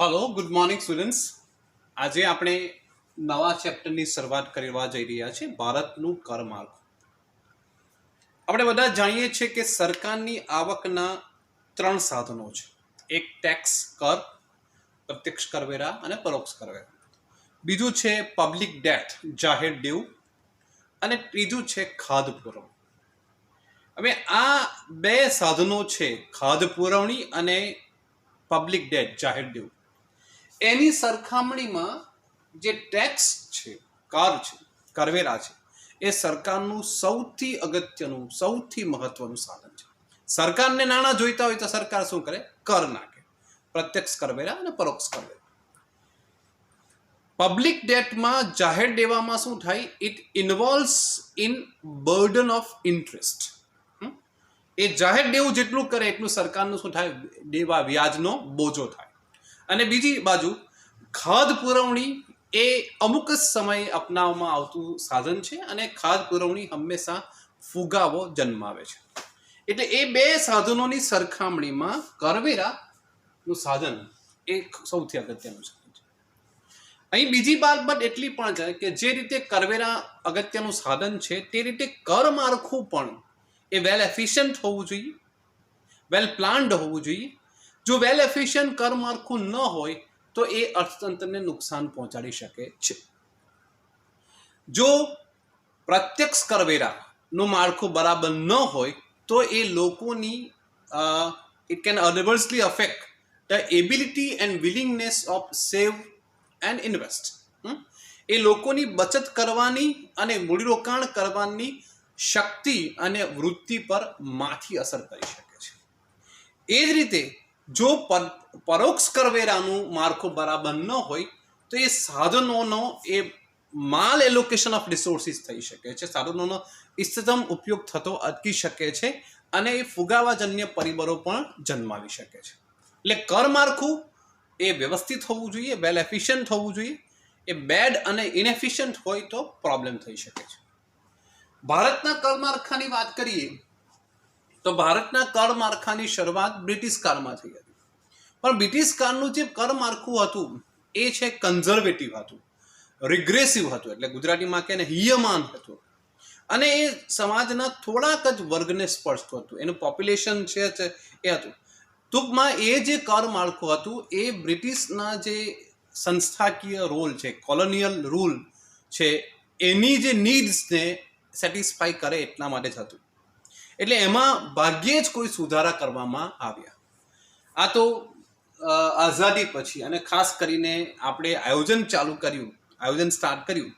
Hello good morning students. आज આપણે નવા ચેપ્ટરની શરૂઆત કરવા જઈ રહ્યા છીએ ભારતનું કર માળખું। આપણે બધા જાણીએ છીએ કે સરકારની આવકના ત્રણ સાધનો છે। એક ટેક્સ કર, પ્રત્યક્ષ કરવેરા અને પરોક્ષ કરવેરા। બીજું છે પબ્લિક ડેટ, જાહેર દેવું, અને ત્રીજું છે ખાદ્ય પુરવણી। હવે આ બે સાધનો છે, ખાદ્ય પુરવણી અને પબ્લિક ડેટ, જાહેર દેવું, એની સરખામણીમાં જે ટેક્સ છે, કર છે, કરવેરા છે, એ સરકારનું સૌથી અગત્યનું, સૌથી મહત્વનું સાધન છે। સરકારને નાણાં જોઈતા હોય તો સરકાર શું કરે? કર નાખે, પ્રત્યક્ષ કરવેરા અને પરોક્ષ કરવેરા। પબ્લિક ડેટમાં, જાહેર દેવામાં શું થાય? It involves in burden of interest. એ જાહેર દેવું જેટલું કરે એટલું સરકારનું શું થાય? દેવા વ્યાજનો બોજો થાય। અને બીજી બાજુ ખાદ્ય પુરવણી એ અમુક જ સમયે અપનાવવામાં આવતું સાધન છે અને ખાદ્ય પુરવણી હંમેશા ફુગાવો જન્માવે છે। એટલે એ બે સાધનોની સરખામણીમાં કરવેરાનું સાધન એ સૌથી અગત્યનું સાધન છે। અહીં બીજી બાબત એટલી પણ છે કે જે રીતે કરવેરા અગત્યનું સાધન છે તે રીતે કર માળખું પણ એ વેલ એફિશિયન્ટ હોવું જોઈએ, વેલ પ્લાન્ડ હોવું જોઈએ। જો વેલ એફિશિયન્ટ કર માળખું ન હોય તો એ અર્થતંત્રને નુકસાન પહોંચાડી શકે છે। જો પ્રત્યક્ષ કરવેરાનું માળખું બરાબર ન હોય તો એ લોકોની it can adversely affect the ability and willingness of save and invest। એ લોકોની બચત કરવાની અને મૂડીરોકાણ કરવાની શક્તિ અને વૃત્તિ પર માઠી અસર કરી શકે છે। એ જ રીતે જો પરોક્ષ કરવેરાનું માળખું બરાબર ન હોય તો એ સાધનોનો એ માલ એલોકેશન ઓફ રિસોર્સિસ થઈ શકે છે, સાધનોનો ઇષ્ટતમ ઉપયોગ થતો અટકી શકે છે અને એ ફુગાવાજન્ય પરિબળો પણ જન્માવી શકે છે। એટલે કર માળખું એ વ્યવસ્થિત હોવું જોઈએ, વેલ એફિશિયન્ટ હોવું જોઈએ। એ બેડ અને ઇનએફિશિયન્ટ હોય તો પ્રોબ્લેમ થઈ શકે છે। ભારતના કર માળખાની વાત કરીએ તો ભારતના કર માળખાની શરૂઆત બ્રિટિશ કાળમાં થઈ હતી, પણ બ્રિટિશ કાળનું જે કર માળખું હતું એ છે કન્ઝર્વેટિવ હતું, રિગ્રેસિવ હતું, એટલે ગુજરાતીમાં કહે ને હિયમાન હતું, અને એ સમાજના થોડાક જ વર્ગને સ્પર્શતું હતું, એનું પોપ્યુલેશન છે એ હતું। ટૂંકમાં એ જે કર માળખું હતું એ બ્રિટિશના જે સંસ્થાકીય રોલ છે, કોલોનિયલ રૂલ છે, એની જે નીડ્સને સેટિસ્ફાઈ કરે એટલા માટે જ હતું। એટલે એમાં ભાગ્યે જ કોઈ સુધારા કરવામાં આવ્યા। આ તો આઝાદી પછી અને ખાસ કરીને આપણે આયોજન સ્ટાર્ટ કર્યું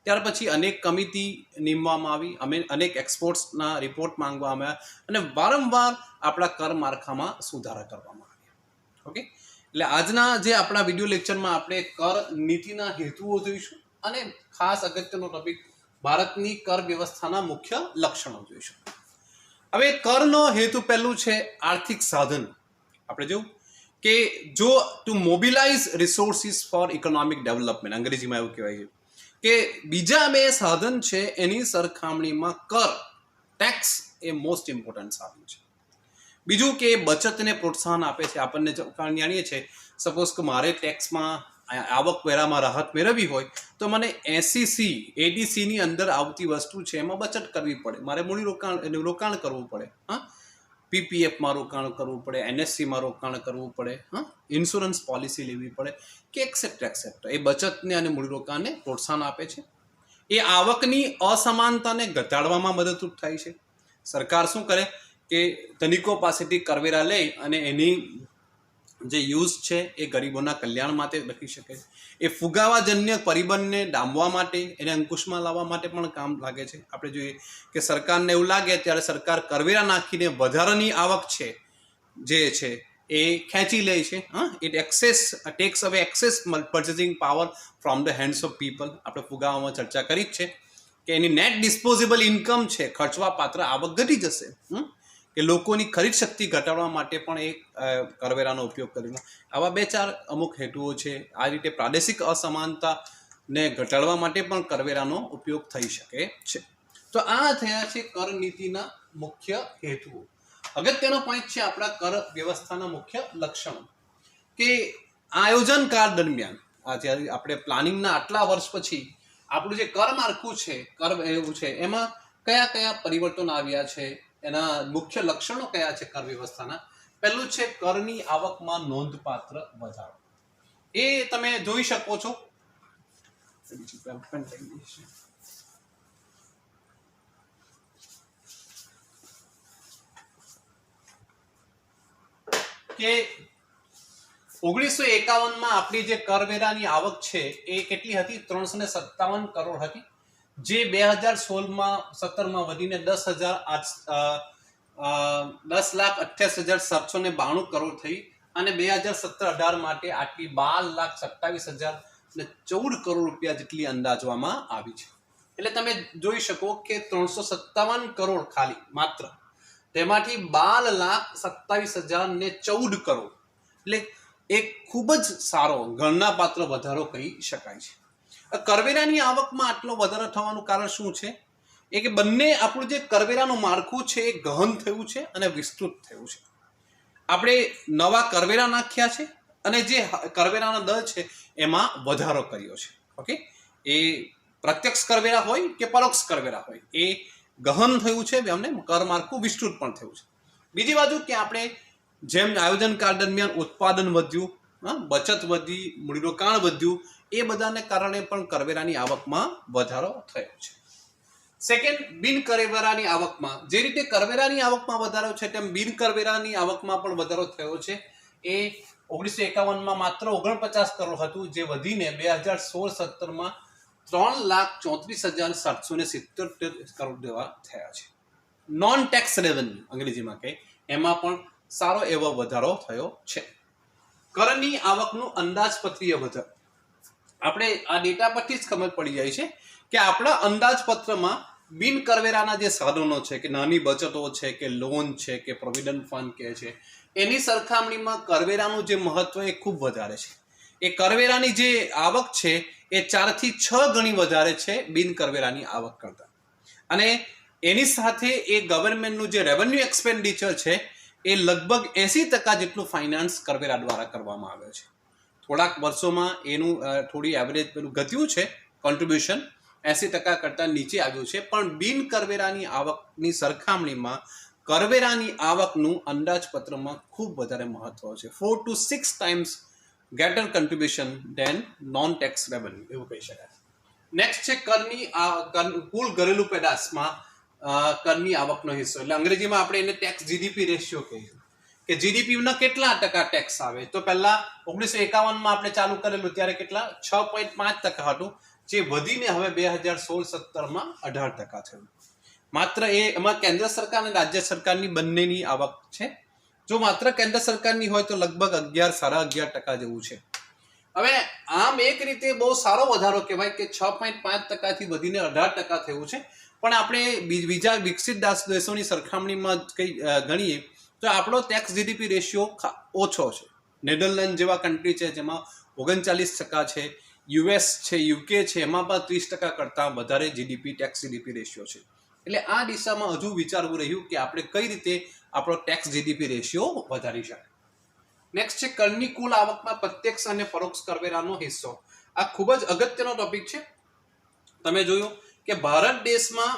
ત્યાર પછી અનેક કમિટી નીમવામાં આવી, અનેક એક્સપર્ટ્સના રિપોર્ટ માંગવામાં આવ્યા અને વારંવાર આપણા કર માળખામાં સુધારા કરવામાં આવ્યા। ઓકે, એટલે આજના જે આપણા વિડીયો લેક્ચરમાં આપણે કર નીતિના હેતુઓ જોઈશું અને ખાસ અગત્યનો ટોપિક ભારતની કર વ્યવસ્થાના મુખ્ય લક્ષણો જોઈશું। હવે કરનો હેતુ પહેલું છે આર્થિક સાધન। આપણે જોયું કે જો to mobilise resources for economic development, અંગ્રેજીમાં એવું કહેવાય છે કે બીજા બે સાધન છે એની સરખામણીમાં કર, ટેક્સ એ મોસ્ટ ઇમ્પોર્ટન્ટ સાધન છે। બીજું કે બચતને પ્રોત્સાહન આપે છે। આપણને જાણીએ છીએ, સપોઝ કે મારે ટેક્સમાં આવકવેરામાં રાહત મેળવવી હોય તો મને એડીસીની અંદર આવતી વસ્તુ છે એમાં બચત કરવી પડે, મારે રોકાણ કરવું પડે, પીપીએફમાં રોકાણ કરવું પડે, એનએસસીમાં રોકાણ કરવું પડે, ઇન્સ્યોરન્સ પોલિસી લેવી પડે કે એક્સેટ્રા। એ બચતને અને મૂડીરોકાણને પ્રોત્સાહન આપે છે। એ આવકની અસમાનતાને ઘટાડવામાં મદદરૂપ થાય છે। સરકાર શું કરે કે ધનિકો પાસેથી કરવેરા લે અને એની જે યુઝ છે એ ગરીબોના કલ્યાણ માટે લખી શકે છે। એ ફુગાવાજન્ય પરિબળને ડામવા માટે, એને અંકુશમાં લાવવા માટે પણ કામ લાગે છે। આપણે જોઈએ કે સરકારને એવું લાગે ત્યારે સરકાર કરવેરા નાખીને વધારાની આવક છે જે છે એ ખેંચી લે છે। ઇટ ટેક્સ અવે access purchasing power from the hands of people. આપણે ફુગાવામાં ચર્ચા કરી જ છે કે એની નેટ ડિસ્પોઝેબલ ઇન્કમ છે, ખર્ચવા પાત્ર આવક ઘટી જશે, કે લોકોની ખરીદ શક્તિ ઘટાડવા માટે પણ એ કરવેરાનો ઉપયોગ કરીને આવા બે ચાર અમુક હેતુઓ છે। આ રીતે પ્રાદેશિક અસમાનતાને ઘટાડવા માટે પણ કરવેરાનો ઉપયોગ થઈ શકે છે। તો આ થયા છે કર નીતિના મુખ્ય હેતુઓ। અગત્યનો પોઈન્ટ છે આપણા કર વ્યવસ્થાના મુખ્ય લક્ષણો, કે આયોજન કાળ દરમિયાન જ્યારે આપણે પ્લાનિંગના આટલા વર્ષ પછી આપણું જે કર માળખું છે, કર એવું છે, એમાં કયા કયા પરિવર્તનો આવ્યા છે, એના મુખ્ય લક્ષણો કયા છે કર વ્યવસ્થાના. પહેલું છે કરની આવકમાં નોંધપાત્ર વધારો. એ તમે જોઈ શકો છો કે 1951 આપણી જે કરવેરાની આવક છે એ કેટલી હતી? 357 કરોડ હતી, જે 2016-17 વધીને 10,28,792 કરોડ થઈ અને 2017-18 માટે આટલી 12,27,014 કરોડ રૂપિયા જેટલી અંદાજવામાં આવી છે. એટલે તમે જોઈ શકો કે 357 કરોડ ખાલી માત્ર, તેમાંથી 12,27,014 કરોડ, એટલે એક ખૂબ જ સારો ગણનાપાત્ર વધારો કહી શકાય છે. કરવેરાની આવકમાં આટલો વધારો થવાનું કારણ શું છે? એ કે બંને આપણું જે કરવેરાનું માળખું છે એ ગહન થયું છે અને વિસ્તૃત થયું છે. આપણે નવા કરવેરા નાખ્યા છે અને જે કરવેરાનો દર છે એમાં વધારો કર્યો છે. ઓકે, એ પ્રત્યક્ષ કરવેરા હોય કે પરોક્ષ કરવેરા હોય, એ ગહન થયું છે અને કર માળખું વિસ્તૃત પણ થયું છે. બીજી બાજુ કે આપણે જેમ આયોજન કાળ દરમિયાન ઉત્પાદન વધ્યું, બચત વધી, મૂડીરોકાણ વધ્યું, એ બધાને કારણે પણ કરવેરાની આવકમાં વધારો થયો છે. સેકન્ડ, બિન કરવેરાની આવકમાં જે રીતે કરવેરાની આવકમાં વધારો છે તેમ બિન કરવેરાની આવકમાં પણ વધારો થયો છે. એ 1951 માત્ર 49 કરોડ હતું, જે વધીને 2016-17 3,34,777 કરોડ જેવા થયા છે. નોન ટેક્સ રેવન્યુ અંગ્રેજીમાં કહે, એમાં પણ સારો એવો વધારો થયો છે. કરની આવકનું અંદાજપત્રીય વધારો. આપણે આ ડેટા પરથી જ ખબર પડી જાય છે કે આપણા અંદાજપત્રમાં બિન કરવેરાના જે સાધનો છે, કે નાની બચતો છે, કે લોન છે, કે પ્રોવિડન્ટ ફંડ કે છે, એની સરખામણીમાં કરવેરાનું જે મહત્વ એ ખૂબ વધારે છે. એ કરવેરાની જે આવક છે એ 4 થી 6 ગણી વધારે છે બિન કરવેરાની આવક કરતા. અને એની સાથે એ ગવર્મેન્ટનું જે રેવન્યુ એક્સપેન્ડિચર છે એ લગભગ 80% જેટલું ફાઇનાન્સ કરવેરા દ્વારા કરવામાં આવે છે. થોડાક વર્ષોમાં એનું થોડી એવરેજ પેલું ઘટ્યું છે, કોન્ટ્રીબ્યુશન 80% કરતાં નીચે આવ્યું છે, પણ બિન કરવેરાની આવકની સરખામણીમાં કરવેરાની આવકનું અંદાજપત્રમાં ખૂબ વધારે મહત્વ છે. 4 to 6 times greater contribution than non-tax revenue એવું કહી શકાય. નેક્સ્ટ છે કરની કુલ ઘરેલું પેદાશમાં કરની આવકનો હિસ્સો, એટલે અંગ્રેજીમાં આપણે એને ટેક્સ જીડીપી રેશિયો કહીશું કે જીડીપીના કેટલા ટકા ટેક્સ આવે. તો પહેલા 1951 આપણે ચાલુ કરેલું ત્યારે કેટલા? 6.5% હતું, જે વધીને હવે 2016-17 18% થયું. માત્ર એમાં કેન્દ્ર સરકાર અને રાજ્ય સરકારની બંનેની આવક છે. જો માત્ર કેન્દ્ર સરકારની હોય તો લગભગ 11-11.5% જેવું છે. હવે આમ એક રીતે બહુ સારો વધારો કહેવાય કે 6.5% થી વધીને 18% થયું છે. પણ આપણે બીજા વિકસિત દેશોની સરખામણીમાં ગણીએ તો આપણો ટેક્સ જીડીપી રેશિયો ઓછો છે. નેધરલેન્ડ જેવા કન્ટ્રી છે જેમાં 39% છે, યુએસ છે, યુકે છે, એમાં પણ 30% કરતાં વધારે જીડીપી ટેક્સ જીડીપી રેશિયો છે. એટલે આ દિશામાં હજુ વિચારવું રહ્યું કે આપણે કઈ રીતે આપણો ટેક્સ જીડીપી રેશિયો વધારી શકાય. નેક્સ્ટ છે કરની કુલ આવકમાં પ્રત્યક્ષ અને પરોક્ષ કરવેરાનો હિસ્સો. આ ખૂબ જ અગત્યનો ટોપિક છે. તમે જોયું કે ભારત દેશમાં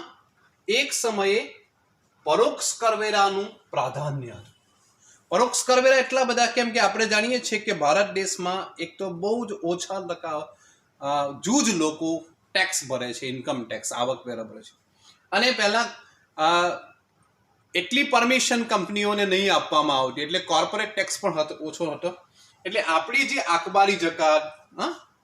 એક સમયે પરોક્ષ કરવેરાનું પ્રાધાન્ય હતું. પરોક્ષ કરવેરા એટલા બધા કેમ કે આપણે જાણીએ છીએ કે ભારત દેશમાં એક તો બહુ જ ઓછા જૂજ લોકો ટેક્સ ભરે છે, ઇન્કમ ટેક્સ, આવકવેરા ભરે છે. અને પહેલા એટલી પરમિશન કંપનીઓને નહીં આપવામાં આવતી, એટલે કોર્પોરેટ ટેક્સ પણ ઓછો હતો. એટલે આપણી જે આકબારી જકાત,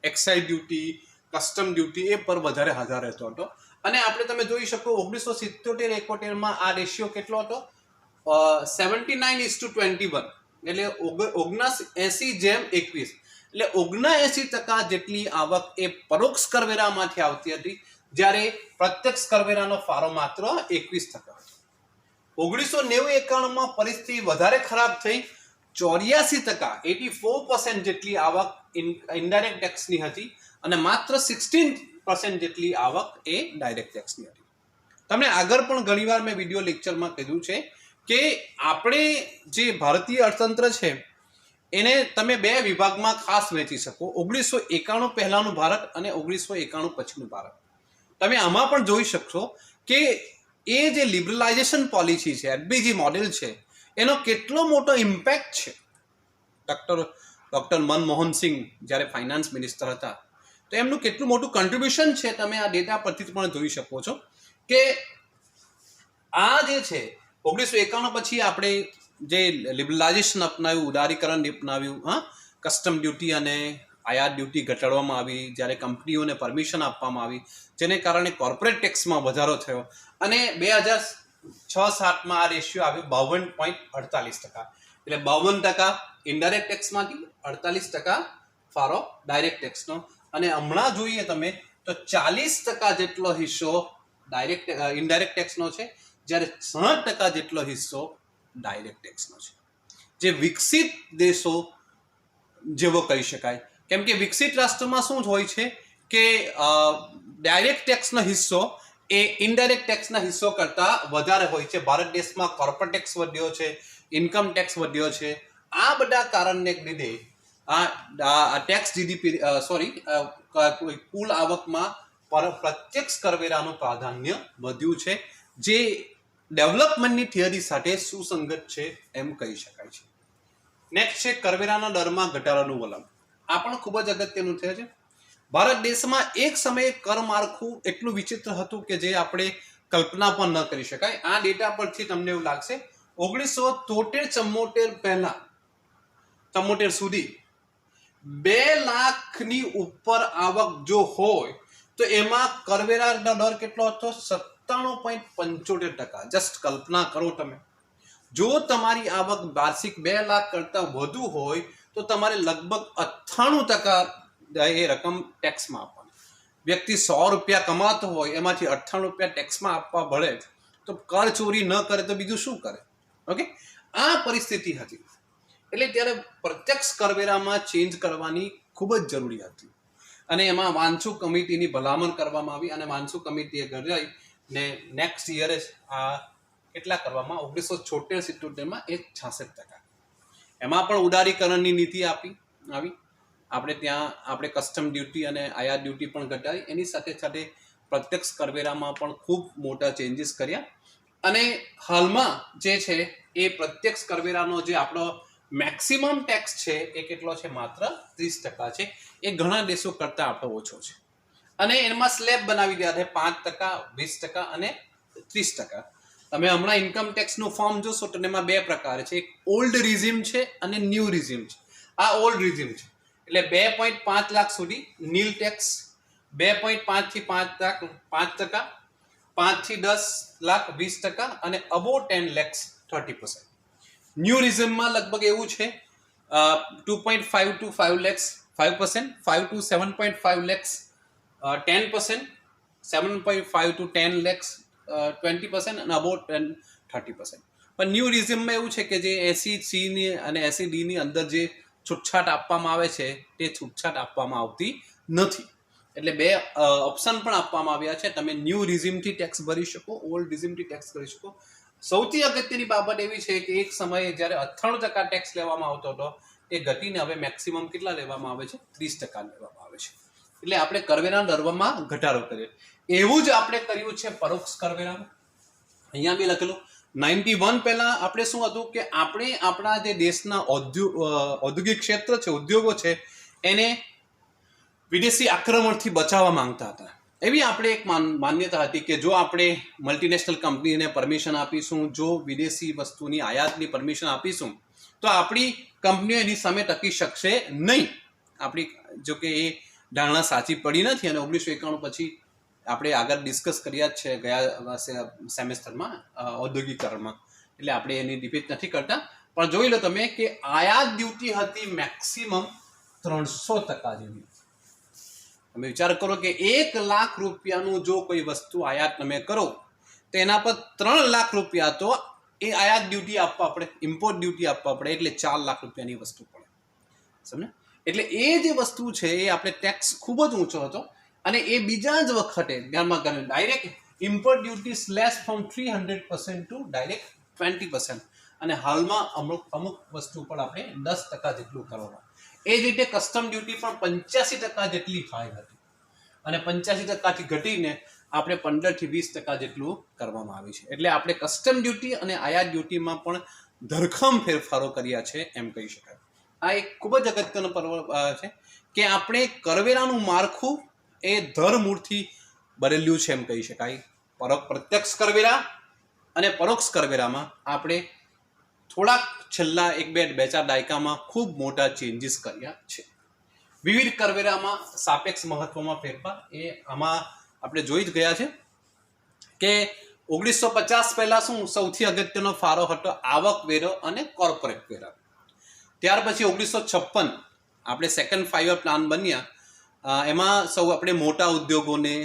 એક્સાઇઝ ડ્યુટી, કસ્ટમ ડ્યુટી એ પર વધારે આધાર રહેતો હતો. અને આપણે તમે જોઈ શકો 1977-71 આ રેશિયો કેટલો હતો? 79:21, એટલે 79:21. એટલે 79% જેટલી આવક એ પરોક્ષ કરવેરામાંથી આવતી હતી, જ્યારે પ્રત્યક્ષ કરવેરાનો ફાળો માત્ર 21% હતો. 1990-91 પરિસ્થિતિ વધારે ખરાબ થઈ. 84% જેટલી આવક ઇનડાયરેક્ટ ટેક્સની હતી અને માત્ર 16% જેટલી આવક એ ડાયરેક્ટ ટેક્સની હતી. તમને આગળ પણ ઘણીવાર મેં વિડીયો લેક્ચરમાં કીધું છે કે આપણે જે ભારતીય અર્થતંત્ર છે એને તમે બે વિભાગમાં ખાસ વહેંચી શકો, 1991 પહેલાંનું ભારત અને 1991 પછીનું ભારત. તમે આમાં પણ જોઈ શકશો કે એ જે લિબરલાઇઝેશન પોલિસી છે, એલબીજી મોડેલ છે, એનો કેટલો મોટો ઇમ્પેક્ટ છે. ડૉક્ટર મનમોહન સિંહ જ્યારે ફાઇનાન્સ મિનિસ્ટર હતા તો એમનું કેટલું મોટું કન્ટ્રીબ્યુશન છે તમે આ ડેટા પરથી પણ જોઈ શકો છો કે આ જે છે 1991 પછી આપણે જે લિબરલાઇઝેશન અપનાવ્યું, ઉદારીકરણ અપનાવ્યું, કસ્ટમ ડ્યુટી અને આયાત ડ્યુટી ઘટાડવામાં આવી, જ્યારે કંપનીઓને પરમિશન આપવામાં આવી, જેને કારણે કોર્પોરેટ ટેક્સમાં વધારો થયો અને 2006-07 આ રેશિયો આવ્યો 52.48%. એટલે 52% ઇનડાયરેક્ટ ટેક્સમાંથી, 48% ફાળો ડાયરેક્ટ ટેક્સનો. અને હમણાં જોઈએ તમે તો 40% જેટલો હિસ્સો ઇનડાયરેક્ટ ટેક્સનો છે, જ્યારે 60% જેટલો હિસ્સો ડાયરેક્ટ ટેક્સનો છે, જે વિકસિત દેશો જેવો કહી શકાય. કેમ કે વિકસિત રાષ્ટ્રમાં શું હોય છે કે ડાયરેક્ટ ટેક્સનો હિસ્સો એ ઇનડાયરેક્ટ ટેક્સના હિસ્સો કરતાં વધારે હોય છે. ભારત દેશમાં કોર્પોરેટ ટેક્સ વધ્યો છે, ઇન્કમ ટેક્સ વધ્યો છે. આ બધા કારણને લીધે આ ટેક્સ કુલ આવકમાં પ્રત્યક્ષ કરવેરાનું પ્રાધાન્ય વધ્યું છે, જે ડેવલપમેન્ટની થિયરી સાથે સુસંગત છે એમ કહી શકાય છે. નેક્સ્ટ છે કરવેરાના દરમાં ઘટાડાનું વલણ. આ પણ ખૂબ જ અગત્યનું થયું છે. ભારત દેશમાં એક સમયે કર માળખું એટલું વિચિત્ર હતું કે જે આપણે કલ્પના પણ ન કરી શકાય. આ ડેટા પરથી તમને એવું લાગશે 1973-74 પહેલા 74 સુધી 2 લાખની ઉપર આવક જો હોય તો એમાં કરવેરાનો દર કેટલો હતો? 97.75%. જસ્ટ કલ્પના કરો તમે, જો તમારી આવક વાર્ષિક 2 લાખ કરતાં વધુ હોય તો તમારે લગભગ 98% એ રકમ ટેક્સમાં આપવાની. વ્યક્તિ 100 રૂપિયા કમાતો હોય એમાંથી 98 રૂપિયા ટેક્સમાં આપવા પડે તો કર ચોરી ન કરે તો બીજું શું કરે? ઓકે, આ પરિસ્થિતિ હતી. એટલે ત્યારે પ્રત્યક્ષ કરવેરામાં ચેન્જ કરવાની ખૂબ જ જરૂરી હતી અને એમાં વાંચુ કમિટીની ભલામણ કરવામાં આવી અને વાંચુ કમિટીએ ઘડાઈ ને નેક્સ્ટ યરે આ કેટલા કરવામાં 1976-77માં એ 66%. એમાં પણ ઉદારીકરણની નીતિ આવી. આપણે કસ્ટમ ડ્યુટી અને આયાત ડ્યુટી પણ ઘટાડી, એની સાથે સાથે પ્રત્યક્ષ કરવેરામાં પણ ખૂબ મોટા ચેન્જીસ કર્યા. અને હાલમાં જે છે એ પ્રત્યક્ષ કરવેરાનો જે આપણો મેક્સિમમ ટેક્સ છે એ કેટલો છે? માત્ર 30% છે. એ ઘણા દેશો કરતાં આપણો ઓછો છે. અને એમાં સ્લેબ બનાવી દીધા છે 5%, 20% અને 30%. તમે હમણાં ઇન્કમ ટેક્સનું ફોર્મ જોશો તો એમાં 2 પ્રકાર છે. એક ઓલ્ડ રિઝિમ છે અને ન્યૂ રિઝિમ છે. આ ઓલ્ડ રિઝિમ છે એટલે 2.5 લાખ સુધી નીલ ટેક્સ, 2.5 થી 5 લાખ 5%, 5 થી 10 લાખ 20% અને અબો 10 lakhs 30%. ન્યૂ રિઝિમમાં લગભગ એવું છે 2.5 to 5 lakhs 5%, 5 to 7.5 lakhs 10%, 7.5 to 10 lakhs 20% અને અબાઉટ 30%. પણ ન્યૂ રિઝિમમાં એવું છે કે જે 80C અને 80D અંદર જે છૂટછાટ આપવામાં આવે છે તે છૂટછાટ આપવામાં આવતી નથી. એટલે 2 ઓપ્શન પણ આપવામાં આવ્યા છે. તમે ન્યૂ રિઝિમથી ટેક્સ ભરી શકો, ઓલ્ડ રિઝિમથી ટેક્સ ભરી શકો. સૌથી અગત્યની બાબત એવી છે કે એક સમયે જ્યારે 98% ટેક્સ લેવામાં આવતો હતો એ ઘટીને હવે મેક્સિમમ કેટલા લેવામાં આવે છે? 30% લેવામાં આવે છે. એટલે આપણે કરવેરા દરમાં ઘટાડો કર્યો. એવું જ આપણે કર્યું છે પરોક્ષ કરવેરામાં. અહીંયા બી લખેલું 91 પહેલા આપણે શું હતું કે આપણે આપણા જે દેશના ઔદ્યોગિક ક્ષેત્ર છે, ઉદ્યોગો છે, એને વિદેશી આક્રમણથી બચાવવા માંગતા હતા. એવી આપણે એક માન્યતા હતી કે જો આપણે મલ્ટીનેશનલ કંપનીને પરમિશન આપીશું, જો વિદેશી વસ્તુની આયાતની પરમિશન આપીશું તો આપણી કંપનીઓ એની સામે ટકી શકશે નહીં. આપણી જો કે એ ધારણા સાચી પડી નથી અને 1991 પછી આપણે આગળ ડિસ્કસ કર્યા જ છે ગયા સેમેસ્ટરમાં ઔદ્યોગિકરણમાં, એટલે આપણે એની રિપીટ નથી કરતા. પણ જોઈ લો તમે કે આયાત ડ્યુટી હતી મેક્સિમમ 300% જેવી. તમે વિચાર કરો કે 1 લાખ રૂપિયાનું જો કોઈ વસ્તુ આયાત તમે કરો તો એના પર 3 લાખ રૂપિયા તો એ આયાત ડ્યુટી આપવા પડે, ઇમ્પોર્ટ ડ્યુટી આપવા પડે, એટલે 4 લાખ રૂપિયાની વસ્તુ પડે. સમજે? એટલે એ જે વસ્તુ છે એ આપણે ટેક્સ ખૂબ જ ઊંચો હતો અને એ બીજા જ વખતે ધ્યાનમાં direct import duty slash from 300% to direct 20%. અને હાલમાં અમુક વસ્તુ પર આપણે 10% જેટલું કરવામાં. એ જ રીતે કસ્ટમ ડ્યુટી પણ 85% જેટલી થાય હતી અને 85%થી ઘટીને આપણે 15 થી 20% જેટલું કરવામાં આવ્યું છે. એટલે આપણે કસ્ટમ ડ્યુટી અને આયાત ડ્યુટીમાં પણ ધરખમ ફેરફારો કર્યા છે એમ કહી શકાય. આ એક ખૂબ જ અગત્યનો પર્વ છે કે આપણે કરવેરાનું માળખું એ ધરમૂળથી બદલ્યું છે એમ કહી શકાય. પ્રત્યક્ષ કરવેરા અને પરોક્ષ કરવેરામાં આપણે થોડાક છેલ્લા 1-2 દાયકામાં ખૂબ મોટા ચેન્જીસ કર્યા છે. વિવિધ કરવેરામાં સાપેક્ષ મહત્વમાં ફેરફાર એ આમાં આપણે જોઈ જ ગયા છે કે 1950 પહેલા શું સૌથી અગત્યનો ફાળો હતો આવક વેરો અને કોર્પોરેટ વેરા. ત્યાર પછી 1956 આપણે સેકન્ડ 5 યર પ્લાન બન્યા, એમાં સૌ આપણે મોટા ઉદ્યોગોને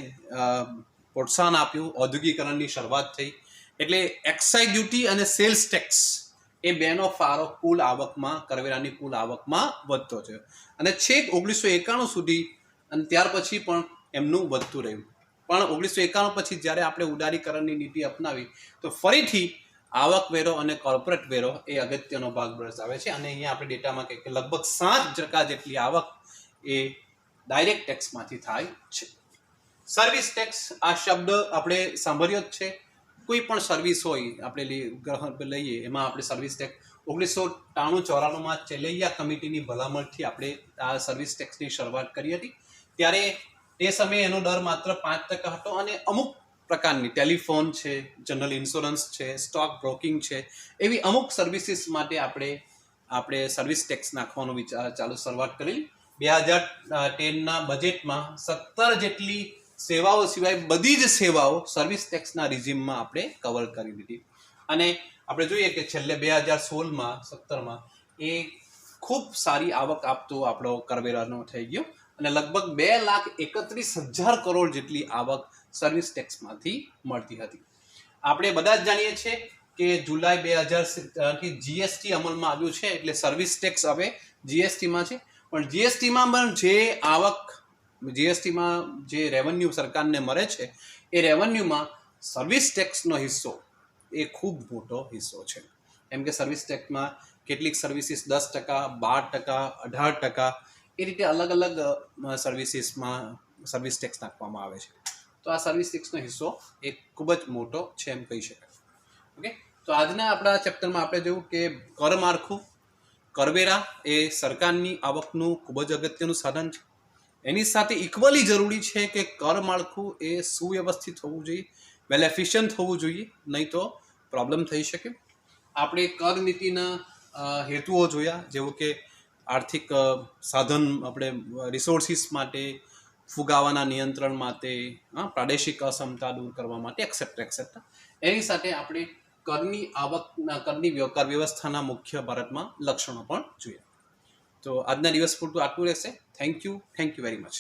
પ્રોત્સાહન આપ્યું, ઔદ્યોગિકરણની શરૂઆત થઈ. એટલે એક્સાઇઝ ડ્યુટી અને સેલ્સ ટેક્સ એ બેનો ફાળો કુલ આવકમાં, કરવેરાની કુલ આવકમાં વધતો છે અને છેક 1991 સુધી અને ત્યાર પછી પણ એમનું વધતું રહ્યું. પણ 1991 પછી જ્યારે આપણે ઉદારીકરણની નીતિ અપનાવી તો ફરીથી આવક વેરો અને કોર્પોરેટ વેરો એ અગત્યનો ભાગ દર્શાવે છે. અને અહીંયા આપણે ડેટામાં કહીએ કે લગભગ 7% જેટલી આવક એ ડાયરેક્ટ ટેક્સમાંથી થાય છે. સર્વિસ ટેક્સ આ શબ્દ આપણે સાંભળ્યો જ છે. કોઈ પણ સર્વિસ હોય આપણે લઈએ એમાં આપણે સર્વિસ ટેક્સ 1993-94માં ચેલૈયા કમિટીની ભલામણથી આપણે આ સર્વિસ ટેક્સની શરૂઆત કરી હતી. ત્યારે તે સમયે એનો દર માત્ર 5% હતો અને અમુક પ્રકારની ટેલિફોન છે, જનરલ ઇન્સ્યોરન્સ છે, સ્ટોક બ્રોકિંગ છે, એવી અમુક સર્વિસીસ માટે આપણે સર્વિસ ટેક્સ નાખવાનો શરૂઆત કરી. 2013ના બજેટમાં 17 જેટલી સેવાઓ સિવાય બધી જ સેવાઓ સર્વિસ ટેક્સના રિઝીમમાં આપણે કવર કરી દીધી. અને આપણે જોઈએ કે છેલ્લે 2016-17માં એ ખૂબ સારી આવક આપતો આપણો કરવેરાનો થઈ ગયો અને લગભગ 2,31,000 કરોડ જેટલી આવક સર્વિસ ટેક્સમાંથી મળતી હતી. આપણે બધા જ જાણીએ છીએ કે જુલાઈ 2000થી જીએસટી અમલમાં આવ્યું છે, એટલે સર્વિસ ટેક્સ હવે જીએસટીમાં છે. પણ જીએસટીમાં પણ જીએસટીમાં જે રેવન્યુ સરકારને મળે છે એ રેવન્યુમાં સર્વિસ ટેક્સનો હિસ્સો એ ખૂબ મોટો હિસ્સો છે. એમ કે સર્વિસ ટેક્સમાં કેટલીક સર્વિસીસ 10%, 12%, 18% એ રીતે અલગ અલગ સર્વિસીસમાં સર્વિસ ટેક્સ નાખવામાં આવે છે. તો આ સર્વિસ ટેક્સનો હિસ્સો એ ખૂબ જ મોટો છે એમ કહી શકાય. ઓકે, તો આજના આપણા ચેપ્ટરમાં આપણે જોયું કે કર માળખું, કરવેરા એ સરકારની આવકનું ખૂબ જ અગત્યનું સાધન છે. એની સાથે ઇક્વલી જરૂરી છે કે કર માળખું એ સુવ્યવસ્થિત હોવું જોઈએ, વેલ એફિશિયન્ટ હોવું જોઈએ, નહીં તો પ્રોબ્લેમ થઈ શકે. આપણે કર નીતિના હેતુઓ જોયા, જેવું કે આર્થિક સાધન, આપણે રિસોર્સિસ માટે, ફુગાવાના નિયંત્રણ માટે, પ્રાદેશિક અસમતા દૂર કરવા માટે એક્સેટ્રા. એની સાથે આપણે કરની કર વ્યવસ્થાના મુખ્ય ભારતમાં લક્ષણો પણ જોયા. તો આજના દિવસ પૂરતું આટલું રહેશે. Thank you very much.